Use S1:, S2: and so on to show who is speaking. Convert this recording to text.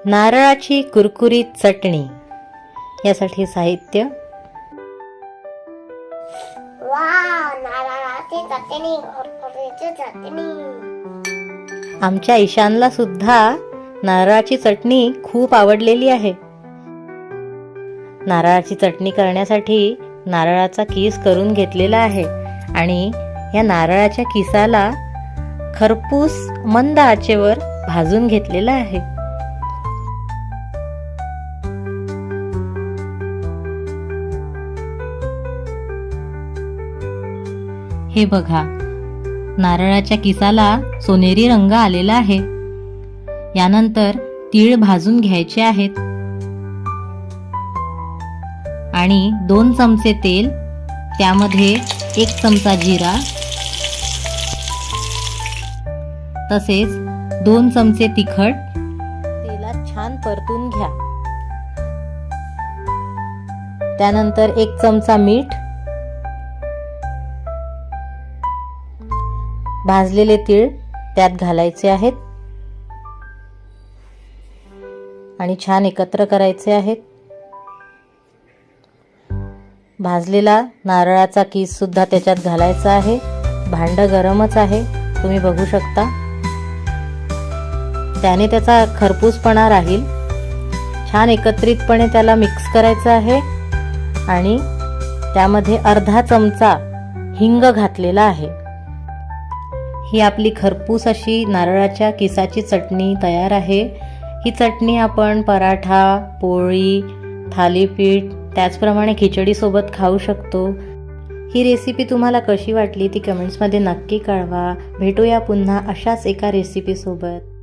S1: नारळाची कुरकुरीत चटणी. यासाठी साहित्य:
S2: नारळाची चटणी, कुरकुरीची चटणी.
S1: आमच्या ईशानला सुद्धा नारळाची चटणी खूप आवडलेली आहे. नारळाची चटणी करण्यासाठी नारळाचा किस करून घेतलेला आहे आणि या नारळाच्या किसाला खरपूस मंद आचेवर भाजून घेतलेला आहे. हे बघा, नारळाच्या किसाला सोनेरी रंग आलेला आहे. यानंतर तीळ भाजून घ्यायचे आहेत आणि 2 चमचे तेल, त्यामध्ये 1 चमचा जिरा, तसेच 2 चमचे तिखट तेलात छान परतून घ्या. त्यानंतर 1 चमचा मीठ, भाजलेले तीळ त्यात घालायचे आहेत आणि छान एकत्र करायचे आहेत. भाजलेला नारळाचा किस सुद्धा त्याच्यात घालायचा आहे. भांडं गरमच आहे, तुम्ही बघू शकता. त्याने त्याचा खरपूसपणा राहील. छान एकत्रितपणे त्याला मिक्स करायचं आहे आणि त्यामध्ये अर्धा चमचा हिंग घातलेला आहे. ही आपली खरपूस अशी नारळाच्या किसाची चटणी तयार आहे. ही चटणी आपण पराठा, पोळी, थालीपीठ, त्याचप्रमाणे खिचडीसोबत खाऊ शकतो. ही रेसिपी तुम्हाला कशी वाटली ती कमेंट्समध्ये नक्की कळवा. भेटूया पुन्हा अशाच एका रेसिपीसोबत.